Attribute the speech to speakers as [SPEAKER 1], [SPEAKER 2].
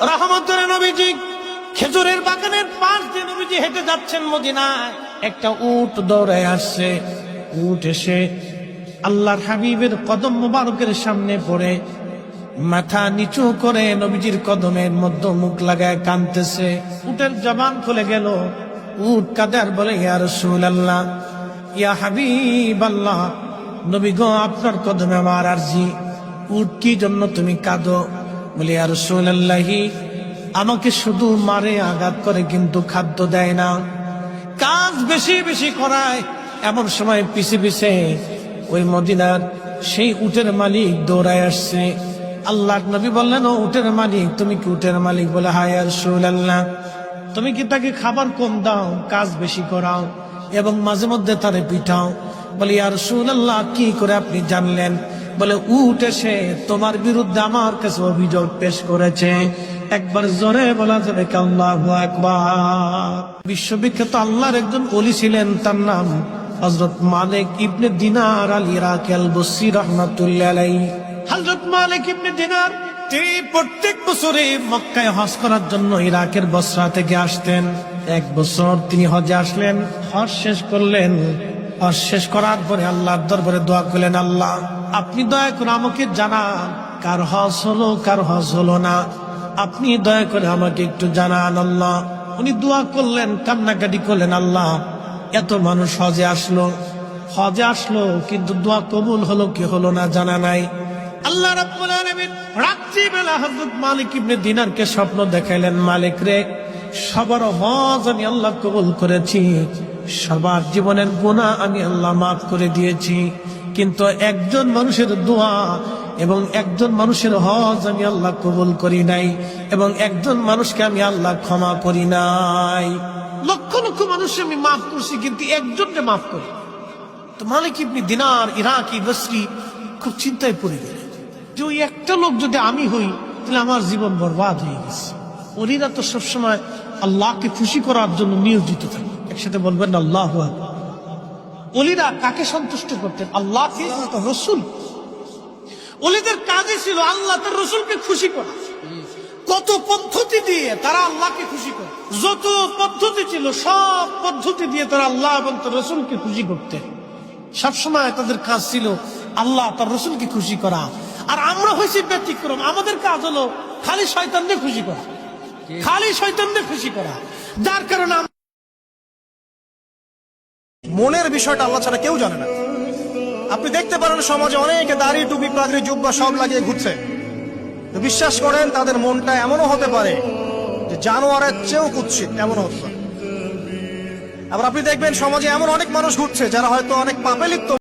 [SPEAKER 1] রহমতের নবীজি খেজুরের বাগানের পাশ দিয়ে নবীজি হেঁটে যাচ্ছেন মদিনায়। একটা উট দৌড়ে আসছে। উট এসে আল্লাহর হাবিবের কদম মোবারকের সামনে পড়ে মাথা নিচু করে নবীজির কদমের মধ্যে মুখ লাগায় কাঁদতেছে। উটের জবান খুলে গেল। উট কাঁদে আর বলে, ইয়া রাসূলুল্লাহ, ইয়া হাবিবাল্লাহ, নবী গো, আপনার কদমে আমার আরজি। উট, কি জন্য তুমি কাঁদো? বলে, ইয়া রাসূলুল্লাহি, আমাকে শুধু মারে, আঘাত করে, কিন্তু খাদ্য দেয় না, কাজ বেশি বেশি করায়। এমন সময় পিছে পিছে ওই মদিনার সেই উটের মালিক দৌড়ায় আসছে। আল্লাহর নবী বললেন, ও উটের মালিক, তুমি কি উটের মালিক? বলে, হ্যাঁ ইয়া রাসূলুল্লাহ। তুমি কি তাকে খাবার কম দাও, কাজ বেশি করাও এবং মাঝে মধ্যে তারে পিঠাও? বলে, ইয়া রাসূলুল্লাহ, কি করে আপনি জানলেন? বলে, উট এসে তোমার বিরুদ্ধে আমার কাছে অভিযোগ পেশ করেছে। একবার জোরে বলা যাবে কি আল্লাহু আকবার? বিশ্ববিখ্যাত আল্লাহর একজন ওলি ছিলেন, তার নাম হযরত মালিক ইবনে দিনার আল ইরাকি আল বসরি রাহমাতুল্লাহ আলাইহি। হযরত মালিক ইবনে দিনার তিনি প্রত্যেক বছরে মক্কায় হজ করার জন্য ইরাকের বসরা থেকে আসতেন। এক বছর তিনি হজে আসলেন, হজ শেষ করলেন। হজ শেষ করার পরে আল্লাহর দরবারে দোয়া করলেন, আল্লাহ, আপনি দয়া করে আমাকে জানান কার হজ হলো, কার হজ হলো না। আপনি দয়া করে আমাকে একটু জানান আল্লাহ। উনি দোয়া করলেন, কান্নাকাটি করলেন, আল্লাহ, এত মানুষ হজে আসলো, কিন্তু দোয়া কবুল হলো কি হলো না জানা নাই। আল্লাহ রাব্বুল আলামিন রাত্রিবেলা হযরত মালিক ইবনে দিনারকে স্বপ্ন দেখাইলেন, মালিক রে, সবার হজ আমি আল্লাহ কবুল করেছি, সবার জীবনের গুনাহ আমি আল্লাহ মাফ করে দিয়েছি, কিন্তু একজন মানুষের দোয়া এবং একজন মানুষের হজ আমি আল্লাহ কবুল করি নাই, এবং একজন মানুষকে আমি আল্লাহ ক্ষমা করি নাই। লক্ষ লক্ষ মানুষ আমি মাফ করছি, কিন্তু একজনকে মাফ করি। তো মালিক ইবনে দিনার ইরাকি বসরি খুব চিন্তায় পড়ে গেলেন যে ওই একটা লোক যদি আমি হই, তাহলে আমার জীবন বরবাদ হয়ে গেছে। ওলিরা তো সবসময় আল্লাহকে খুশি করার জন্য নিয়োজিত থাকে। একসাথে বলবেন আল্লাহু আকবার। ওলিরা কাকে সন্তুষ্ট করতেন? আল্লাহকে, রসুল। ওলিদের কাজই ছিল আল্লাহ তার রসুলকে খুশি করা। কত পদ্ধতি দিয়ে তারা আল্লাহকে খুশি করে, যত পদ্ধতি ছিল সব পদ্ধতি দিয়ে তারা আল্লাহ এবং তার রসুলকে খুশি করতেন। সবসময় তাদের কাজ ছিল আল্লাহ তার রসুলকে খুশি করা। আর আমরা হয়েছি ব্যতিক্রম। আমাদের কাজ হলো খালি শয়তানদের খুশি করা, খালি শয়তানদের খুশি করা, যার কারণে
[SPEAKER 2] মনের বিষয়টা আল্লাহ ছাড়া কেউ জানে না। আপনি দেখতে পারেন সমাজে অনেকে দাড়ি, টুপি, পাগড়ি, জুব্বা সব লাগিয়ে ঘুরছে। তো বিশ্বাস করেন তাদের মনটা এমনও হতে পারে যে জানোয়ারের চেয়েও কুৎসিত, এমনও হতে পারে। আবার আপনি দেখবেন সমাজে এমন অনেক মানুষ ঘুরছে যারা হয়তো অনেক পাপে লিপ্ত।